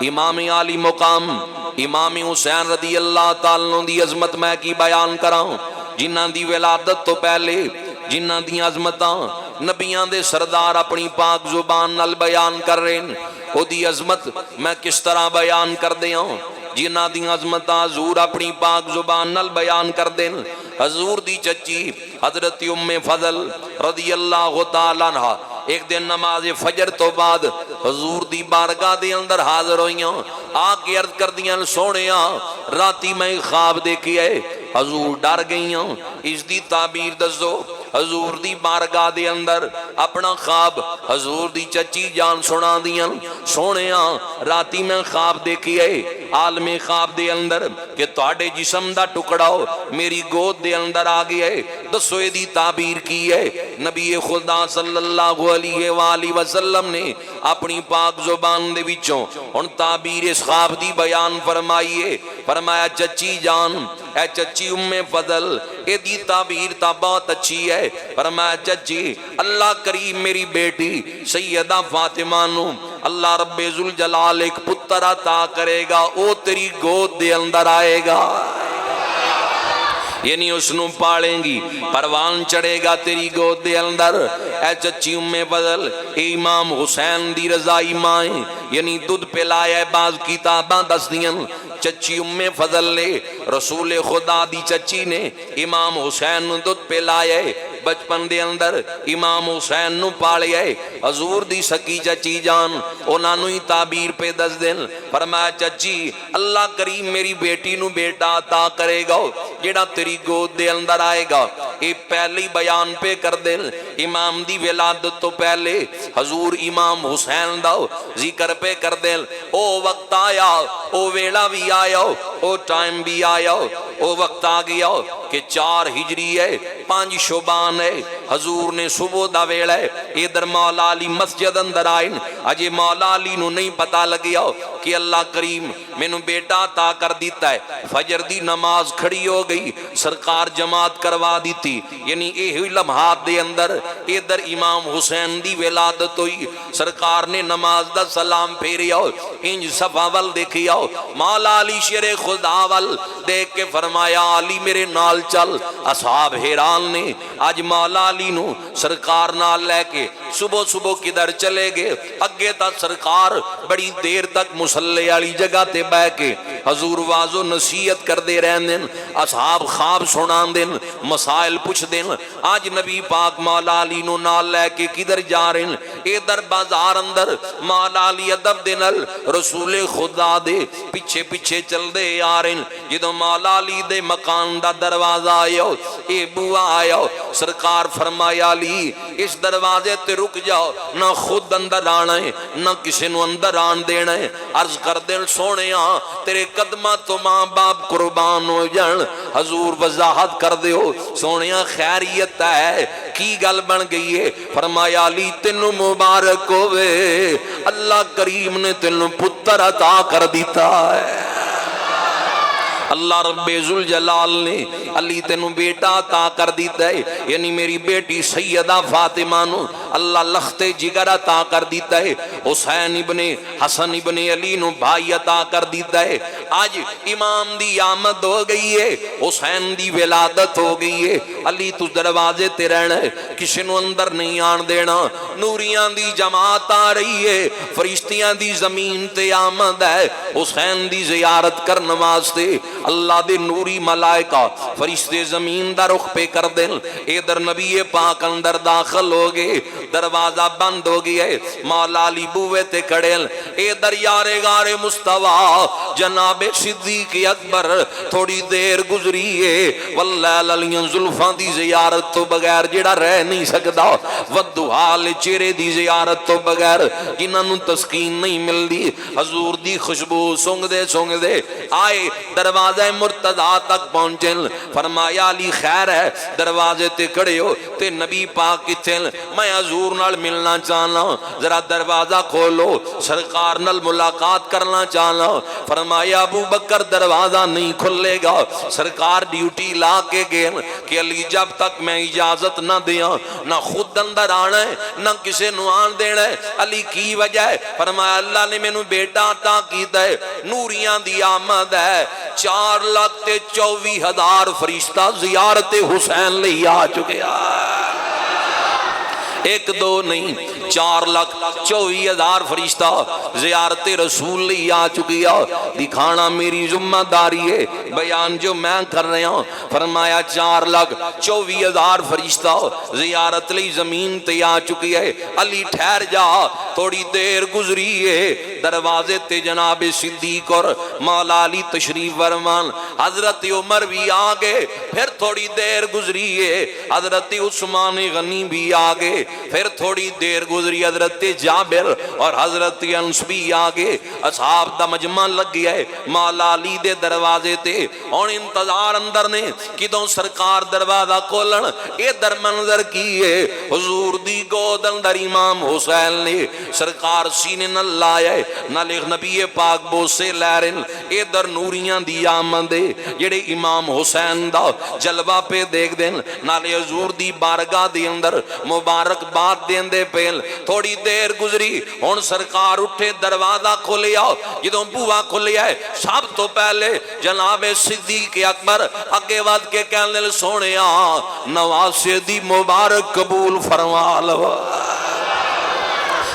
امام عالی مقام امام حسین رضی اللہ تعالیٰ عنہ دی عظمت میں کی بیان کراں، جنہاں دی ولادت تو پہلے جنہاں دی عظمتاں نبیاں دے سردار اپنی پاک زبان نال بیان کر رہے ہیں، او دی عظمت میں کس طرح بیان کر دیاں؟ جنہاں دی عظمتاں حضور اپنی پاک زبان نال بیان کر دیں۔ حضور دی چچی حضرت ام فضل رضی اللہ تعالیٰ عنہ ایک دن نماز فجر تو بعد حضور دی بارگاہ دے اندر حاضر ہوئیاں، آکے عرض کر دیاں سونیاں راتی میں خواب دیکھی ہے۔ حضور ڈر گئیاں، اس دی تعبیر دسو۔ حضور دی بارگاہ دے اندر اپنا خواب حضور دی چچی جان سنا دیاں، سونیاں راتی میں خواب دیکھی ہے عالم خواب دے اندر کہ تواڈے جسم دا ٹکڑا میری گود دے اندر آ گیا ہے، دسو اے دی تعبیر کی ہے۔ نبی خدا صلی اللہ علیہ وآلہ وسلم نے اپنی پاک زبان دے وچوں ان تعبیر اس خواب دی بیان فرمائیے، فرمایا چچی جان اے چچی ام فضل اے دی تعبیر تا بہت اچھی ہے۔ فرمایا چچی اللہ کریم میری بیٹی سیدہ فاطمہ نو اللہ رب ذوالجلال ایک پتر عطا کرے گا، او تیری گود دے اندر آئے گا، یعنی اس نو پالیں گی، پروان چڑھے گا تیری گود دے اندر۔ اے چچی ام فضل اے امام حسین دی رضائی مائیں، یعنی دودھ پلایا بعض کتاباں دس دیاں۔ چچی ام فضل نے رسول خدا دی چچی نے امام حسین نو دودھ پلایا بچپن دے اندر، امام حسین نو پالیا حضور دی سکی چچی جان انہاں نو ہی تعبیر پہ دس دن۔ فرمایا چچی اللہ کریم میری بیٹی نو بیٹا عطا کرے گا جیڑا تیری گود دے اندر آئے گا۔ اے پہلی بیان پہ کر دن، امام دی ولادت تو پہلے حضور امام حسین دا ذکر پہ کر دن۔ او وقت آیا، او ویلا بھی آیا، او ٹائم بھی آیا، او وقت آ گیا کہ 4 ہجری ہے 5 شعبان ہے، حضور نے صبح دا ویلا ہے ادھر مولا علی مسجد اندر آئین۔ اجے مولا علی نو نہیں پتا لگیا کہ اللہ کریم میں نو بیٹا عطا کر دیتا ہے۔ فجر دی نماز کھڑی ہو گئی، سرکار جماعت کروا دیتی، یعنی اے ہوئی لمحات دے اندر ادھر امام حسین دی ولادت ہوئی، سرکار نے نماز دا سلام پھیریا، انج صفا ول دیکھیا، مولا علی شیر خدا ول دیکھ کے فرمایا علی میرے نال چل۔ اصحاب حیران نے آج مولا علی نو سرکار نال لے کے صبح صبح کدھر چلے گئے؟ اگے تا سرکار بڑی دیر تک مصلی والی جگہ تے بہ کے حضور واز و نصیحت کر دے رہن دن، اصحاب خواب سنان دن، مسائل پوچھ دن۔ آج نبی پاک مولا علی نو نال لے کے کدھر جا رہن؟ ادھر بازار اندر مولا علی ادب دن رسول خدا دے پیچھے پیچھے چل دے آ رہن۔ جدو مولا علی دے مکان دا دروازہ آیا، اے بوا آیا، سرکار فرمایا علی اس دروازے تے رک جاؤ، نہ خود اندر آنا ہے نہ کسی نو اندر آن دینا ہے۔ عرض کر دل سونیاں تیرے قدمہ تو ماں باپ قربان ہو جان۔ حضور وضاحت کر دیو سونیاں خیریت ہے کی گل بن گئی ہے؟ فرمایا علی تینو مبارک ہوئے، اللہ کریم نے تینو پتر عطا کر دیتا ہے، اللہ رب ذوالجلال نے علی تینو بیٹا عطا کر دیتا ہے، یعنی میری بیٹی سیدہ فاطمہ نو اللہ لخت جگر عطا کر دیتا ہے، حسین ابن حسن ابن علی نو بھائی عطا کر دیتا ہے۔ آج امام دی آمد ہو گئی ہے، حسین دی ولادت ہو گئی ہے، علی تو دروازے تے رہنا ہے، کسی نو اندر نہیں آن دینا۔ نوریاں دی جماعت آ رہی ہے، فرشتیاں دی زمین تے آمد ہے، حسین دی زیارت کرن واسطے اللہ دے نوری ملائکہ فرشتے زمین دا رخ پہ کر دیں۔ ادھر نبی پاک اندر داخل ہو گئے، دروازہ بند ہو گیا ہے، مولا علی بوئے تے کھڑے، ادھر یار غار مصطفیٰ جناب صدیق اکبر تھوڑی دیر گزری ہے، واللہ للیاں زلفاں دی زیارت تو بغیر جڑا رہ نہیں سکدا، ودوحال چہرے دی زیارت تو بغیر جنہاں نو تسکین نہیں ملدی، حضور دی خوشبو سونگ دے آئے دروازہ مرتضیٰ تک پہنچے۔ فرمایا علی خیر ہے؟ دروازے تے کھڑے ہو تے نبی پاک کتے؟ میں حضور نال ملنا چاہنا، ذرا دروازہ کھولو، سرکار نال ملاقات کرنا چاہنا۔ فرمایا ابو بکر دروازہ نہیں کھلے گا۔ سرکار ڈیوٹی لا کے گئے کہ علی جب تک میں اجازت نہ دیا نہ خود اندر آنا ہے نہ کسے نو آن دینا ہے۔ علی کی وجہ ہے؟ فرمایا اللہ نے میں نو بیٹا عطا کیتا ہے، نوریاں دی آمد ہے، 4,24,000 فرشتہ زیارت حسین لئی آ چکے ہیں۔ ایک دو نہیں، 4,24,000 فرشتہ زیارت رسول لئی آ چکی ہے۔ دکھانا میری ذمہ داری ہے، بیان جو میں کر رہا ہوں۔ فرمایا 4,24,000 فرشتہ زیارت لئی زمین تے آ چکی ہے۔ علی ٹھہر جا، تھوڑی دیر گزری ہے، دروازے تے جناب صدیق اور مولا علی تشریف فرمان، حضرت عمر بھی آگے، پھر تھوڑی دیر گزری ہے، حضرت عثمان غنی بھی آگے، پھر تھوڑی دیر گزری، حضرت جابر اور حضرت انس بھی آگے، اصحاب دا مجمع لگ گیا ہے مولا علی دے دروازے تے۔ اور انتظار اندر نے کدوں سرکار دروازہ کھولن، اے در منظر کیے حضور دی گود اندر امام حسین نے سرکار سینے نہ لائے نہ لکھ نبی پاک بوسے لہرن، اے در نوریاں دی آمد دے جڑے امام حسین دا جلوہ پہ دیکھ دین، نالے حضور دی بارگاہ دی اندر مبارک بات دین دے پہل۔ تھوڑی دیر گزری، ہون سرکار اٹھے، دروازہ کھولیا، جدوں بوا کھولیا ہے، سب تو پہلے جناب صدیق اکبر اگے واد کے کہنے لے سونیا نواسے دی مبارک قبول فرما لو۔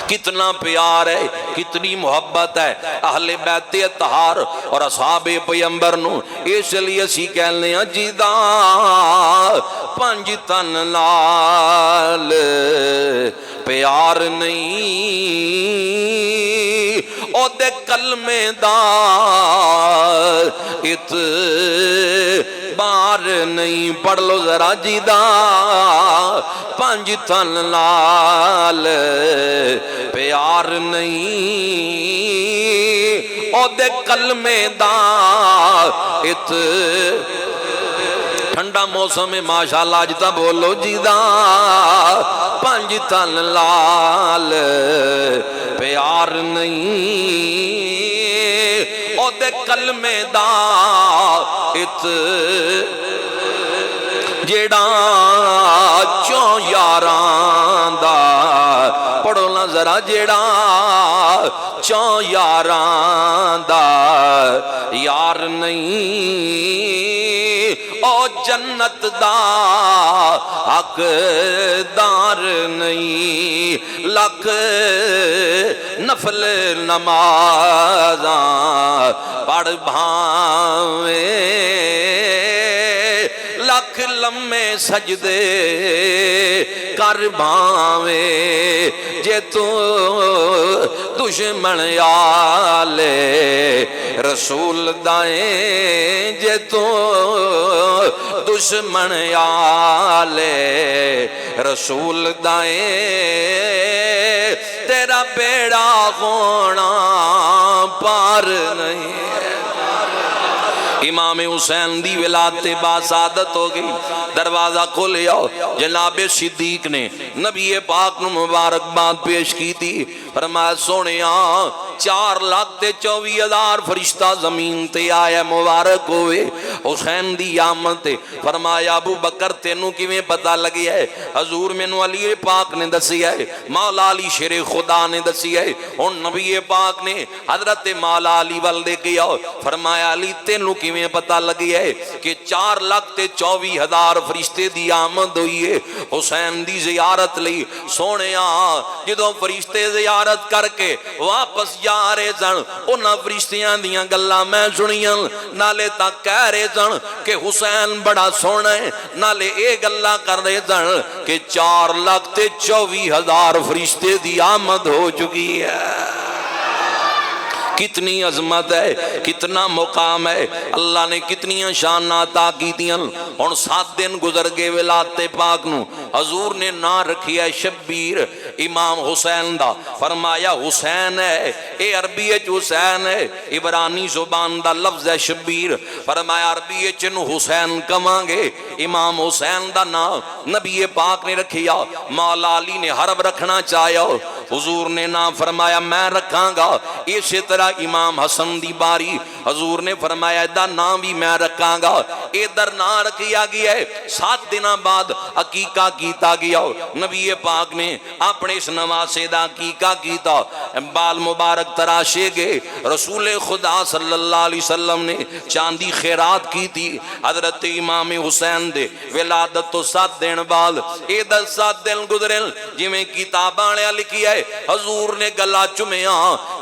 کتنا پیار ہے، کتنی محبت ہے اہل بیت اطہار اور اصحاب پیغمبر نو، اس لیے اسی کہنے ہیں جیدہ پنج تن لال پیار نہیں، او دے کلمے دا اعتبار نہیں۔ پڑھ لو ذرا جیدہ پنج تن لال پیار نہیں، او دے کلمے دا ٹھنڈا موسم میں ماشاءاللہ جتا بولو جیدہ پنج تن لال پیار نہیں، او دے کلمے دا جیڑا چوں یاران دا، پڑھو نا ذرا، جیڑا چوں یاران دا یار نہیں، او جنت دا حقدار نہیں۔ لکھ نفل نمازاں پڑھ بھاویں، لکھ لمے سجدے کر بھاویں، جے تو دشمن آلے رسول دائیں، جے تو دشمن آلے رسول دائیں، تیرا بیڑا ہونا پار نہیں۔ امام حسین دی ولادت باسعادت ہو گئی، دروازہ کھولیا، جناب صدیق نے نبی پاک نو مبارکباد پیش کی تھی، فرمایا سونیاں 4,24,000 فرشتہ زمین تے آیا مبارک ہوئے حسین دی آمد تے۔ فرمایا ابو بکر تینوں کی میں پتہ لگی ہے؟ حضور مینوں علی پاک نے دسی ہے، مولا علی شیر خدا نے دسی ہے، اور نبی پاک نے حضرت مولا علی والدے کیا۔ فرمایا علی تینوں کی میں پتہ لگی ہے کہ 4,24,000 فرشتے دی آمد ہوئی ہے حسین دی زیارت لئی۔ سونیاں جدوں فرشتے زیارت کر کے واپس جا رہے سن، انہاں فرشتیاں دیاں گلاں میں سنیاں، نالے تاں کہہ رہے سن کہ حسین بڑا سونا ہے، نالے اے گلاں کر رہے سن کہ 4,24,000 فرشتے دی آمد ہو چکی ہے۔ کتنی عظمت ہے، کتنا مقام ہے، اللہ نے کتنی شان عطا کی دیاں۔ اور 7 دن گزر گئے ولادت پاک نو، حضور نے نہ رکھی ہے شبیر امام حسین دا۔ فرمایا حسین ہے، اے عربی حسین ہے، عبرانی زبان دا لفظ ہے شبیر۔ فرمایا عربی چنو حسین کمانگے، امام حسین دا نام نبی پاک نے رکھیا۔ مولا علی نے حرب رکھنا چاہیا، حضور نے نہ فرمایا میں رکھاں گا. اسی طرح امام حسن دی باری حضور نے فرمایا ادھر نام بھی میں رکھاں گا. ادھر نہ رکھیا گیا ہے. 7 دن بعد عقیقہ کیتا گیا. نبی پاک نے اپنے اس نواسے دا عقیقہ کیتا. بال مبارک تراشے گئے. رسول خدا صلی اللہ علیہ وسلم نے چاندی خیرات کی تھی. حضرت امام حسین دے ولادت تو 7 دن بعد ادھر 7 دن گزرن جویں کتاباں نے لکھی ہے. حضور نے گلا چومیا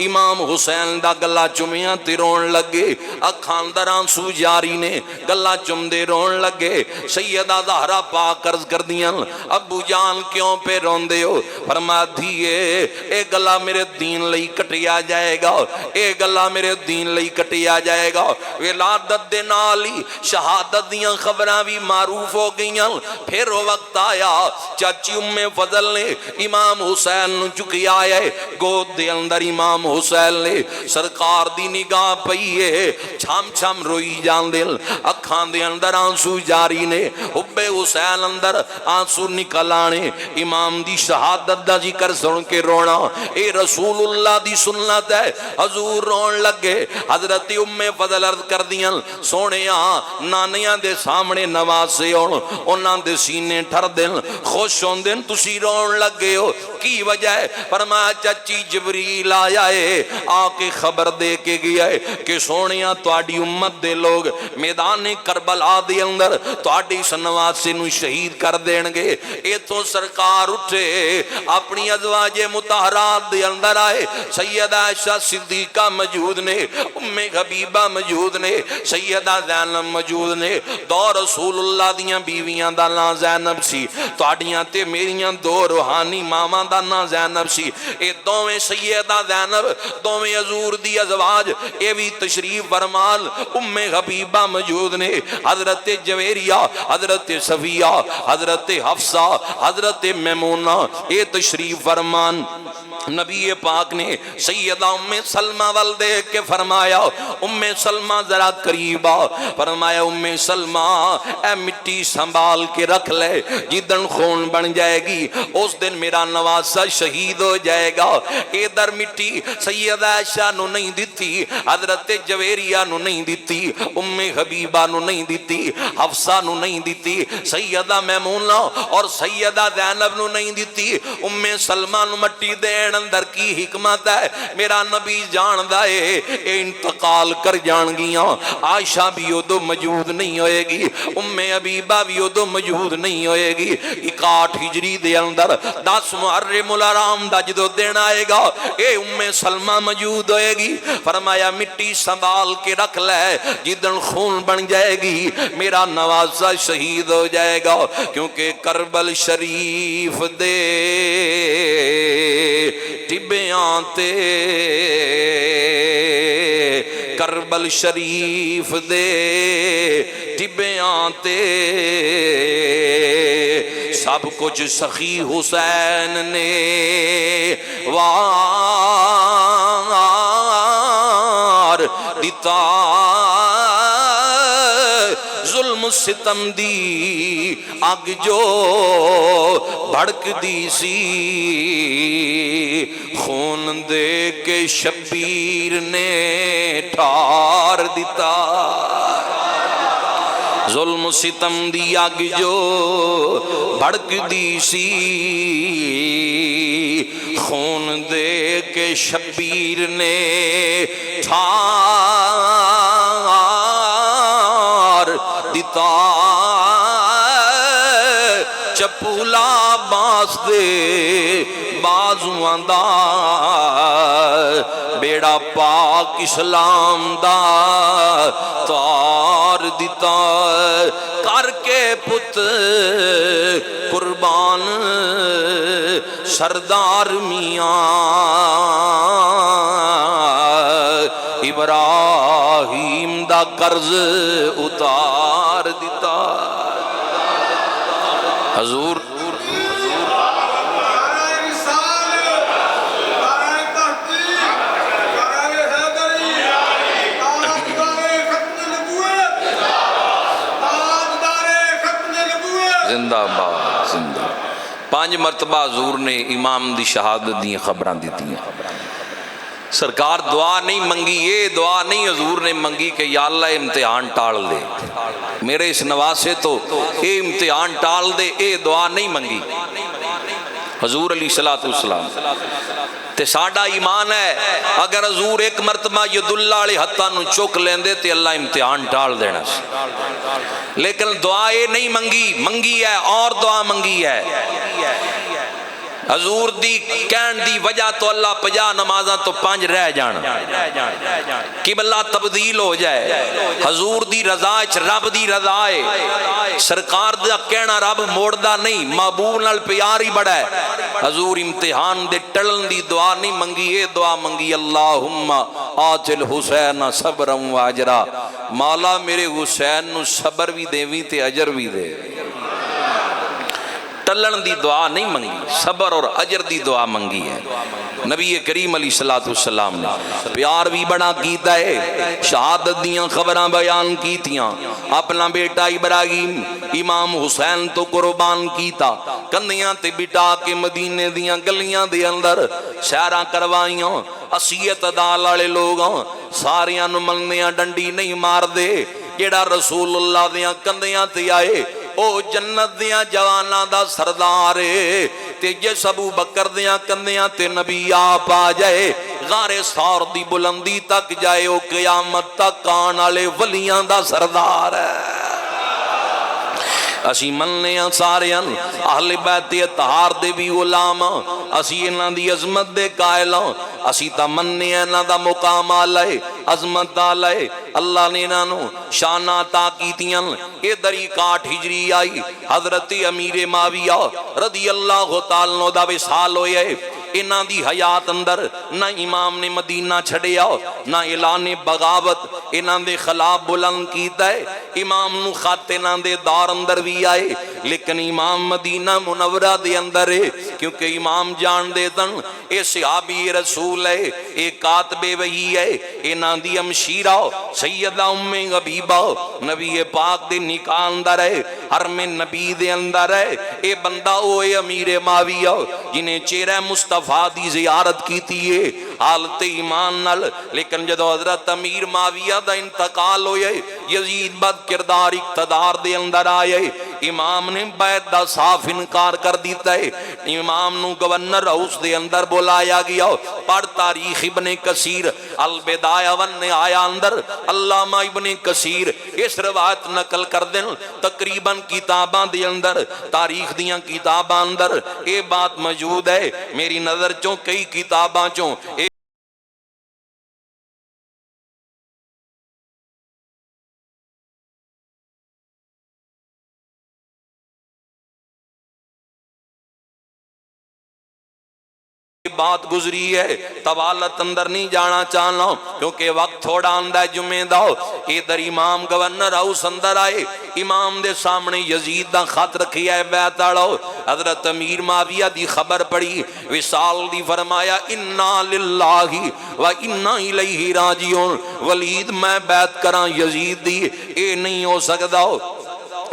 امام حسین دا گلا چومیا تے رون لگے. اکھاں اندر آنسو جاری نے گلا چومدے رون لگے. سیدہ زہرا پاک عرض کر دیاں ابو جان کیوں پہ روندے ہو؟ فرما دیئے اے گلا میرے دین لئی کٹیا جائے گا. اے گلا میرے دین لئی کٹیا جائے گا. ولادت دے نالی شہادت دیاں خبراں بھی معروف ہو گئیاں. پھر وہ وقت آیا چاچی ام فضل نے امام حسین چکی آئے گود دے اندر. امام حسین نے سرکار دی نگاہ پئیے چھم چھم روئی جان دل. اکھاں دے اندر آنسو جاری نے. حب حسین اندر آنسو نکل آنے. امام دی شہادت دا ذکر سن کے رونا اے رسول اللہ دی سنت ہے. حضور رون لگے. حضرت ام فضل عرض کر دیاں سونیا نانیاں دے سامنے نواسے ہون انہاں دے سینے ٹھر دن خوش ہون دن تسی رون لگے ہو کی وجہ ہے؟ فرمایا چچی جبریل آیا ہے آ کے خبر دے کے گیا ہے کہ سونیا تواڈی امت دے لوگ میدان کربلا دے اندر تواڈی اس نواسے نو شہید کر دین گے. اے تو سرکار اٹھے اپنی ازواج مطہرات دے اندر آئے. سیدہ عائشہ صدیقہ موجود نے, ام حبیبہ موجود نے, سیدہ زینب موجود نے. دو رسول اللہ دیاں بیویاں دا نام زینب سی. تواڈیاں تے میریاں دو روحانی ماواں دا نام زینب سی. اے دوویں سیدہ زینب دوویں حضور دی ازواج اے بھی تشریف فرمان. ام حبیبہ موجود نے, حضرت جویریہ, حضرت صفیہ, حضرت حفصہ, حضرت میمونہ اے تشریف فرمان. نبی پاک نے سیدہ ام سلمہ وال دیکھ کے فرمایا ام سلمہ ذرا قریب آ. فرمایا ام سلمہ اے مٹی سنبھال کے رکھ لے, جدن خون بن جائے گی اس دن میرا نواسہ شہید ہو جائے گا. ادھر مٹی سیدہ عائشہ نو نہیں دیتی, حضرت جویریہ نو نہیں دیتی, ام حبیبہ نو نہیں دیتی, حفصہ نو نہیں دیتی, سیدہ میمونہ اور سیدہ زینب نو نہیں دیتی. ام سلمہ نو مٹی دین اندر کی حکمت ہے میرا نبی جاندہ ہے اے انتقال کر جان گیاں. عائشہ بھی ادو موجود نہیں ہوئے گی, ام حبیبہ بھی ادو موجود نہیں ہوئے گی. 61 ہجری دے اندر 10 محرم الحرام دا جدو دن آئے گا اے ام سلمہ موجود ہوئے گی. فرمایا مٹی سنبھال کے رکھ لے, جدن خون بن جائے گی میرا نواسہ شہید ہو جائے گا. کیونکہ کربل شریف دے ٹبیاں تے, کربل شریف دے ٹبیاں تے سب کچھ سخی حسین نے وار دیتا. ظلم ستم دی اگ جو بھڑک دی سی, خون دے کے شبیر نے ٹھار دیتا. ظلم ستم دی اگ جو بھڑک دی سی, خون دے کے شبیر نے ٹھار دیتا. چپولا باس دے بازوان دا بیڑا پاک اسلام دا تار دیتا. کر کے پت قربان سردار میاں ابراہیم دا قرض اتار دیتا. حضور زندہ باد زندہ. 5 مرتبہ حضور نے امام دی شہادت دی خبراں دیتی ہیں۔ سرکار دعا نہیں منگی، یہ دعا نہیں حضور نے منگی کہ یا اللہ امتحان ٹال دے، میرے اس نواسے تو اے امتحان ٹال دے، اے دعا نہیں منگی حضور علیہ السلام۔ تے ساڈا ایمان ہے اگر حضور ایک مرتبہ ید اللہ علیہ ہتھاں نو چک لیندے تے اللہ امتحان ٹال دینا سی، لیکن دعا یہ نہیں منگی ہے اور دعا منگی ہے۔ حضور دی کہن دی وجہ تو اللہ 50 نمازاں تو 5 رہ جان، قبلہ تبدیل ہو جائے، حضور دی رضا اچ رب دی رضا ہے، سرکار دا کہنا رب موڑدا نہیں، محبوب نال پیار ہی بڑا ہے۔ حضور امتحان دے ٹلن دی دعا نہیں منگی، یہ دعا منگی اللہم آتل حسین صبرا و اجرا، مولا میرے حسین نو صبر بھی دیویں تے اجر بھی دے۔ ٹلن دی دعا نہیں منگی، صبر اور اجر دی دعا منگی ہے۔ نبی کریم علیہ السلام نے پیار بھی بڑا کیتا ہے، شہادت دیاں خبراں بیان کیتیاں، اپنا بیٹا ابراہیم امام حسین تو قربان کیتا، کندیاں تے بٹا کے مدینے دیاں گلیاں دے اندر سیراں کروائیاں، عصیت ادا والے لوگاں ساریاں نو ملنیاں ڈنڈی نہیں مار دے، جیڑا رسول اللہ دیاں کندیاں تے آئے او جنت دیاں جواناں دا سردار ہے، تے جس ابو بکر دیاں کندیاں تے نبی آپ آ جائے، غار ثور دی بلندی تک جائے، او قیامت تک آن والے ولیاں دا سردار ہے۔ اسی مننے ہیں سارے اہل بیت اطہار دے بھی غلام، اسی انہاں دی عظمت دے قائل، اسی تا مننے ہیں انہاں دا مقام آلائے عظمت آلائے، اللہ نے انہاں نو شان عطا کیتیاں۔ اے دری 61 ہجری آئی، حضرت امیر معاویہ رضی اللہ تعالیٰ عنہ دا وصال ہوئے، انہاں دی حیات اندر نہ امام نے مدینہ چھڑیا نہ اعلان بغاوت انہاں دے خلاف بلند کیتا ہے، امام نو خط انہاں دے دار اندر بھی آئے، لیکن امام مدینہ منورہ دے اندر ہے، کیونکہ امام جان دے دن اے صحابی رسول ہے، اے کاتب وحی ہے، انہاں دی امشیرہ سیدہ ام حبیبہ نبی پاک دے نکاح اندر ہے، حرم نبی دے اندر ہے، اے بندہ ہوئے امیر معاویہ جنہیں چہرہ مصطفیٰ دی زیارت کی تھی حالت ایمان نل، لیکن جدو حضرت امیر معاویہ دا انتقال ہوئے، یزید بد کردار اقتدار دے اندر آئے، امام نے بیعت دا صاف انکار کر دیتا ہے، امام نو گورنر ہاؤس دے اندر بلایا گیا، پڑھ تاریخ ابن کثیر البدایہ والنہایہ اندر علامہ ابن کثیر اس روایت نقل کر دیں، تقریباً کتاباں دے اندر تاریخ دیاں کتاباں اندر اے بات موجود ہے، میری نظر چوں کئی کتاباں چوں بات گزری ہے، طوالت اندر نہیں جانا چاہنا کیونکہ وقت تھوڑا اندر جمعہ داؤ، ادھر امام گورنر ہاؤس اندر آئے، امام دے سامنے یزید دا خط رکھی ہے بیعت آڑو، حضرت امیر معاویہ دی خبر پڑی، وصال دی فرمایا انا للہ و انا الیہ راجعون، ولید میں بیعت کراں یزید دی، اے نہیں ہو سکدا،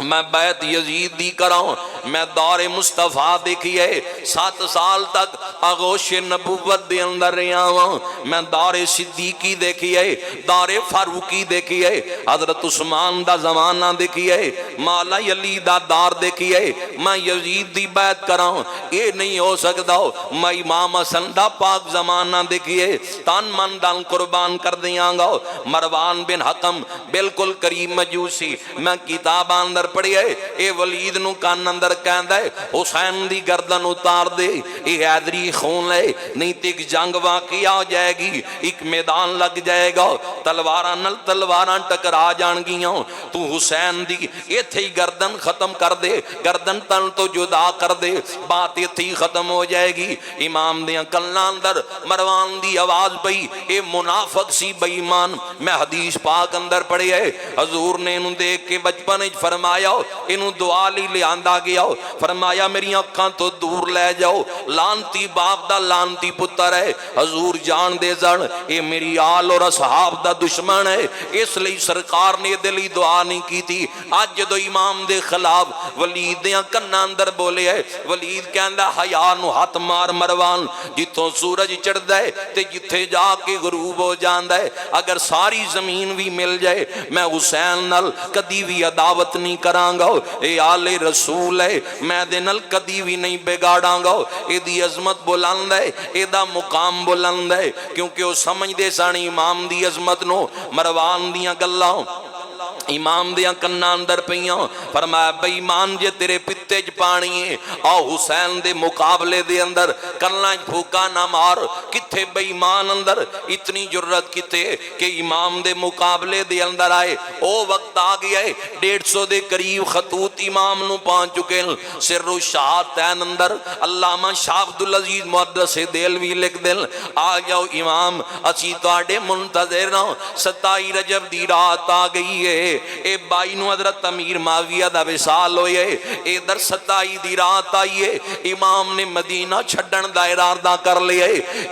میں بیعت یزید دی کراؤں، میں دور مصطفیٰ دیکھئے 7 سال تک آغوش نبوت دے اندر رہا ہوں، میں دور صدیقی دیکھئے، دور فاروقی دیکھئے، حضرت عثمان دا زمانہ دیکھئے، مولا علی دا دار دیکھئے، میں یزید دی بیعت کراؤں، یہ نہیں ہو سکتا، میں امام حسن دا پاک زمانہ دیکھئے، تان من دان قربان کر دیاں گا، مروان بن حکم بالکل قریب مجوسی، میں کتاب اندر پڑھی ہے، اے ولید نو کان اندر کہندہ ہے حسین دی گردن اتار دے، اے حیدری خون لے، نہیں تے ایک جنگ واقعہ ہو جائے گی، ایک میدان لگ جائے گا، تلواراں نل تلواراں ٹکرا جان گیاں، تو حسین دی یہ تھی گردن ختم کر دے، گردن تن تو جدا کر دے، بات یہ تھی ختم ہو جائے گی۔ امام دیاں کلنا اندر مروان دی آواز پئی، اے منافق سی بے ایمان، میں حدیث پاک اندر پڑھے ہے، حضور نے انہوں دیکھ کے بچپن فرمایا انہوں دعا لی لے آندہ گیا، گیا فرمایا میری اکھاں تو دور لے جاؤ لانتی باپ دا لانتی پتر ہے حضور جان دے زن اے میری آل اور اصحاب دا دشمن ہے اس لئی سرکار نے دلی دعا نہیں کی تھی آج جدو امام دے خلاف ولید دیاں کناں اندر بولے ہے ولید کہندا حیا نو ہاتھ مار مروان جتوں سورج چڑھدا ہے تے جتھے جا کے غروب ہو جاندا ہے اگر ساری زمین بھی مل جائے میں حسین نال کدی بھی عداوت نہیں کراں گا اے آل رسول ہے میں دے نال کدی بھی نہیں بگاڑاں گا اے دی عظمت بلند ہے اے دا مقام بلند ہے کیونکہ وہ سمجھ دے سن امام دی عظمت نو مروان دیاں گلاں امام دیاں کناں اندر پیاں فرمایا بے ایمان جے تیرے پتے چ پانی ہے آ حسین دے مقابلے دے اندر کناں پھوکا نہ مار کتھے بے ایمان اندر اتنی جرت کتے کہ امام دے مقابلے دے اندر آئے او وقت آ گیا ہے 150 دے قریب خطوط امام نو پہنچ چکے سر و شہادتین اندر علامہ شاہ عبدالعزیز محدث دہلوی لکھ دل آ جاؤ امام اسی تواڈے منتظر ہاں 27 رجب دی رات آ گئی ہے اے بائی نو حضرت امیر معاویہ دا وصال ہوئے اے در 27 دی رات آئیے امام نے مدینہ چھڑن دا ارادہ کر لیا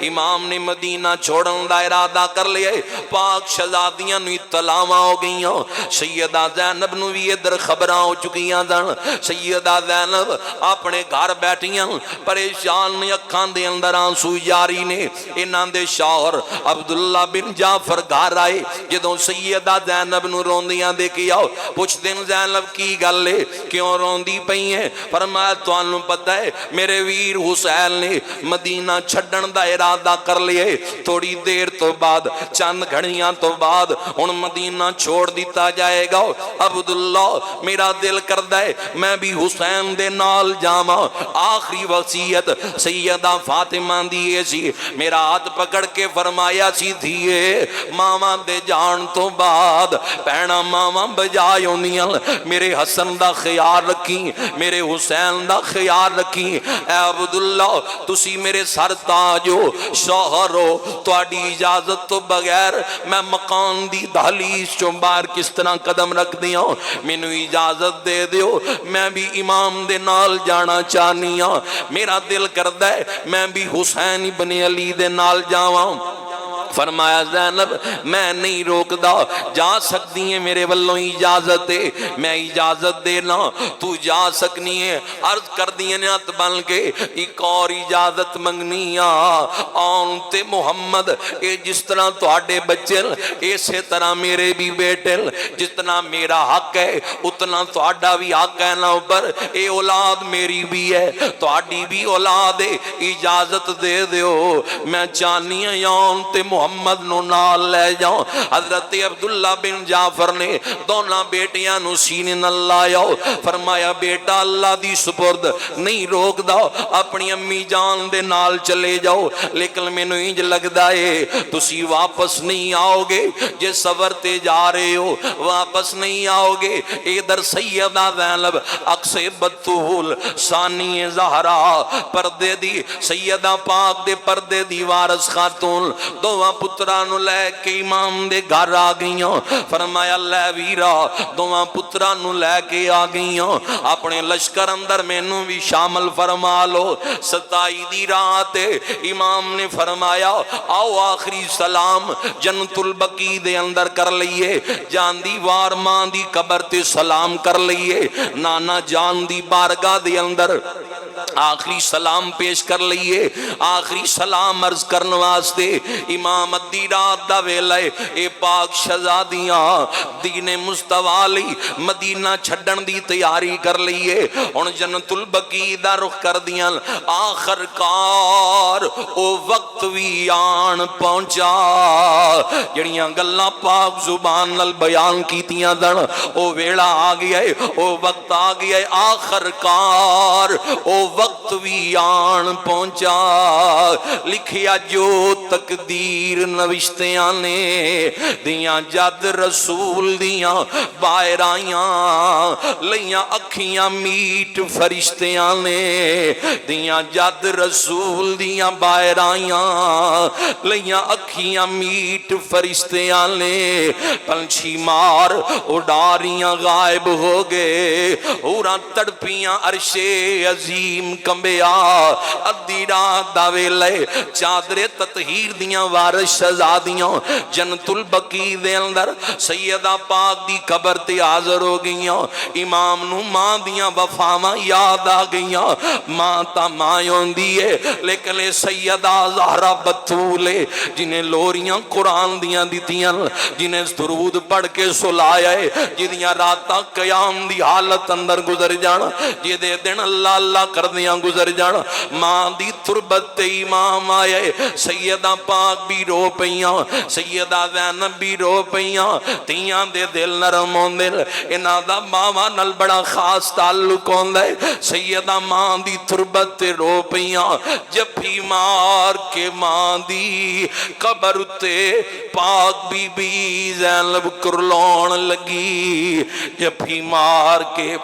امام نے مدینہ چھوڑن دا ارادہ کر لیا پاک شہزادیاں نو اطلاع ہو گئیاں سیدہ زینب نو بھی ادھر خبراں ہو چکیاں دن سیدہ زینب اپنے گھر بیٹھیاں پریشان اکھان دے اندر آنسو جاری نے انہاں دے شوہر عبداللہ بن جعفر گھر آئے جدوں سیدہ زینب نو روندیاں دیکھی آؤ پوچھ دن زینب کی گل ہے کیوں روندی پئی ہیں فرمایا تانوں پتہ ہے میرے ویر حسین نے مدینہ چھڈن دا ارادہ کر لیے تھوڑی دیر تو بعد چند گھڑیاں تو بعد ان مدینہ چھوڑ دیتا جائے گا عبداللہ میرا دل کردہ ہے میں بھی حسین دے نال جاما آخری وصیت سیدہ فاطمہ دیئے سی میرا ہاتھ پکڑ کے فرمایا سی تھیے ماما دے جان تو بعد پہنا ماما بجائے ہونیاں میرے حسن دا خیال رکھی میرے حسین دا خیال رکھی اے عبداللہ تسی میرے سر تاج ہو شوہر ہو تواڈی اجازت تو بغیر میں مکان دی دہلیز چوں باہر کس طرح قدم رکھ دیاں مینوں اجازت دے دیو میں بھی امام دے نال جانا چاہنیاں میرا دل کردہ ہے میں بھی حسین ابن علی دے نال جاواں فرمایا زینب میں نہیں روک دا جا سکتی ہیں میرے والوں اجازت ہے میں اجازت دینا تو جا سکنی ہے عرض کر دیئے نیت بن کے ایک اور اجازت منگنی آن تے محمد اے جس طرح تو آڈے بچے ایسے طرح میرے بھی بیٹے جس طرح میرا حق ہے اتنا تو آڈا بھی حق ہے نا اوپر اے اولاد میری بھی ہے تو آڈی بھی اولاد ہے اجازت دے دیو میں چاہنی ہے آن تے محمد نو نال لے جاؤ حضرت عبداللہ بن جعفر نے دونہ بیٹیاں نو سینے نہ لایا فرمایا بیٹا اللہ دی سپرد نہیں روک دا اپنی امی جان دے نال چلے جاؤ لیکن میں نے انج لگ دائے تسی واپس نہیں آؤ گے جے سورتے جا رہے ہو واپس نہیں آؤ گے ادھر سیدہ زینب اکس بطول ثانی زہرا پردے دی سیدہ پاک دے پردے دی وارث خاتون دوہاں پترانو لے کے امام دے گھر آ گئیاں فرمایا لے ویرا دوہاں پترانو لے کے آ گئیاں اپنے لشکر اندر میں نو بھی شامل فرما لو 27 دی رات امام نے فرمایا آؤ آخری سلام جنت البقیع دے اندر کر لئیے جان دی وار ماں دی قبر تے سلام کر لئیے نانا جان دی بارگاہ دے اندر آخری سلام پیش کر لئیے آخری سلام عرض کرنے واسطے امام ادی رات دا ویلے اے پاک شہزادیاں دین مستوالی مدینہ چھڑن دی تیاری کر لئیے ان جنت البقیع دا رخ کر دیاں آخر کار او وقت وی آن پہنچا جڑیاں گلہ پاک زبان نال بیان کیتیاں دن او ویڑا آ گیا ہے او وقت آ گیا ہے آخر کار او وقت بھی آن پہنچا لکھیا جو تقدیر نوشتیاں نے دیاں جد رسول دیاں باہر آئیاں لیاں اکھیاں میٹ فرشتیاں نے دیاں جد رسول دیاں باہر آئیاں لیاں اکھیاں میٹ فرشتیاں نے پنچھی مار اڈاریاں غائب ہو گئے اوراں تڑپیاں عرش عظیم کمبیا ادھی رات دا ویلے چادر تطہیر دیاں وارث شہزادیاں جنت البقیع دے اندر سیدہ پاک دی قبر تے حاضر ہو گئیاں امام نو ماں دیاں وفاواں یاد آ گئیاں ماں تا ماں ہوندی ہے لیکن سیدہ زہرا بتولے جنہیں لوریاں قرآن دیاں دیتیاں جنہیں درود پڑھ کے سلایا ہے جدیاں راتاں قیام دی حالت اندر گزر جانا جدے دن اللہ اللہ کر دیاں گزر جانا ماں دی تربت تے امام آئے سیدہ پاک بھی رو پئیاں سیدہ زینب بھی رو پئیاں تیاں دے دل نرم ہوندے انہاں دا ماں نال بڑا خاص تعلق ہوندا ہے سیدہ ماں دی تربت تے رو پئیاں جفی مار کے ماں دی قبر تے پاک بی بی زینب کرلون لگی جفی مار کے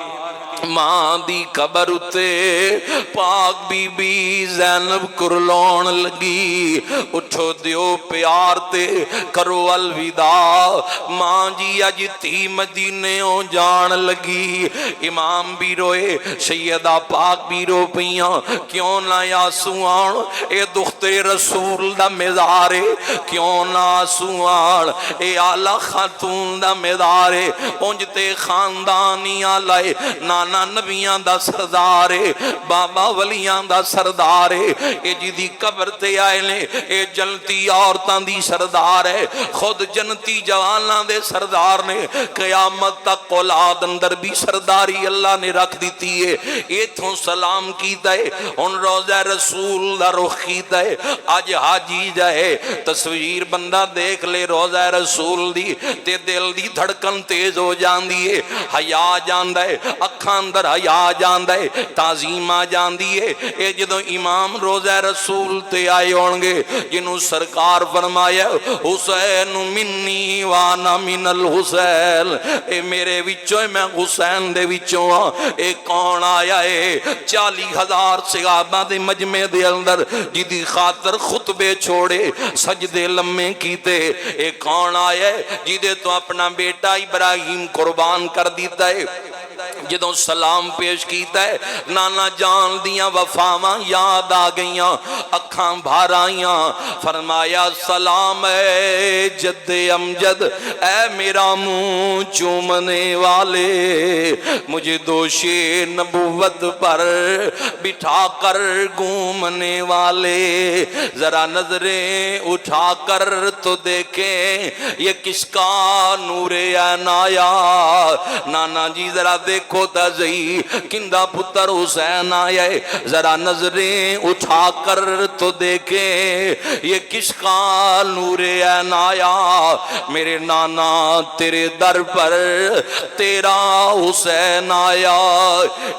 ماں دی قبر تے پاک بی بی زینب کرلون لگی اٹھو دیو پیار تے کرو الوداع ماں جی اج تی مدینے ہو جان لگی امام بھی روئے سیدہ پاک بھی رو پئیاں کیوں نہ آنسو آن اے دخت رسول دا مزارے کیوں نہ آنسو آن اے آلہ خاتون دا مزارے اونجتے خاندانی آلائے نانا نبیاں دا سردارے بابا ولیاں دا سردارے اے جدی قبر تے آئے لے اے جنتی عورتاں دی سردار ہے خود جنتی جواناں دے سردار نے قیامت تک اولاد اندر بھی سرداری اللہ نے رکھ دیتی ہے ایتھوں سلام کیتا ہے ان روزہ رسول دا رخ کیتا ہے آج حاجی جائے تصویر بندہ دیکھ لے روزہ رسول دی تے دل دی دھڑکن تیز ہو جان دیئے حیا جان دے اکھاں اندر حیا جان دے تعظیم آ جان دیئے اے جدو امام روزہ رسول تے آئے ہونگے جنہوں سرکار فرمایا حسین منی وانا من الحسین اے میرے وچوں میں حسین دے وچوں اے کون آیا ہے 40,000 صحابہ دے مجمع دے اندر جدی خاطر خطبے چھوڑے سجدے لمحے کیتے اے کون آیا ہے جدے تو اپنا بیٹا ابراہیم قربان کر دیتا ہے جدوں سلام پیش کیتا ہے نانا جان دیاں وفاواں یاد آ گئیاں اکھاں بھار آئیاں فرمایا سلام اے جد امجد اے میرا منہ چومنے والے مجھے دوشے نبوت پر بٹھا کر گھومنے والے ذرا نظریں اٹھا کر تو دیکھیں یہ کس کا نور عنایا نانا جی ذرا دیکھو تازئی کندہ پتر حسین آئے ذرا نظریں اٹھا کر تو دیکھیں یہ کس کا نور عنایا میرے نانا تیرے در پر تیرا حسین آیا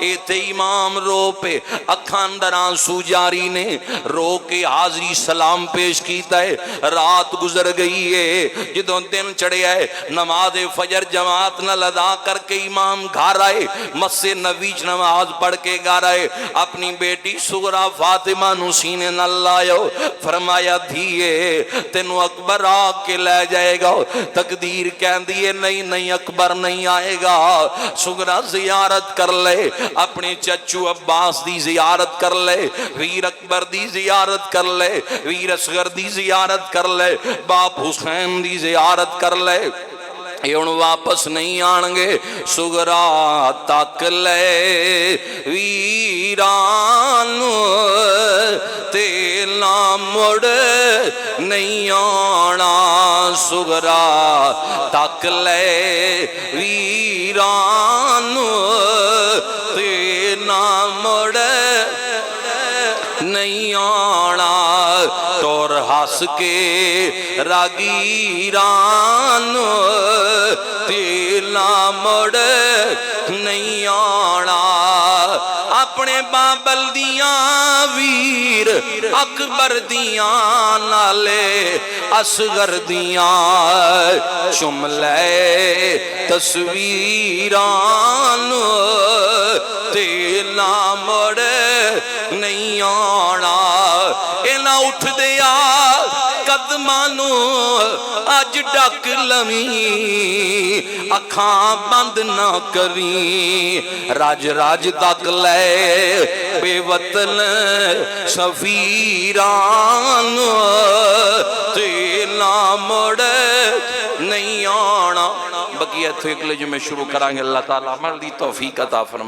ایتے امام رو پہ اکھان در آنسو جاری نے رو کے حاضری سلام پیش کیتا ہے رات گزر گئی ہے جدوں دن چڑھے آئے نماز فجر جماعت نہ لدا کر کے امام گھر آئے مسجد نبوی نماز پڑھ کے گھر آئے اپنی بیٹی سغرا فاطمہ نو سینے نہ لائے فرمایا دھیے تینو اکبر آ کے لے جائے گا تقدیر کہن دیئے نہیں اکبر نہیں آئے گا سغرا زیارت کر لے اپنے چچو عباس دی زیارت کر لے ویر اکبر دی زیارت کر لے ویر اصغر دی زیارت کر لے باپ حسین دی زیارت کر لے یہ واپس نہیں آنگے سغرا تک لے ویران تیلا مڑ نہیں آنا سغرا تک لے ویران تیلا مڑ نہیں آنا تور ہس کے راگیران تیلا مڑ نہیں آنا اپنے بابل دیاں ویر اکبر دیاں نالے اصغر دیاں چم لے تصویران تے نامڑ نہیں آنا اینا اٹھ دیا قدمانو اج ڈک لویں اکھاں بند نہ کری راج راج تک لے بے وطن سفیران تے نامڑ نہیں آنا بقیہ تو ایک لے جو میں شروع کرانگے اللہ تعالیٰ عمل دی توفیق عطا فرمائے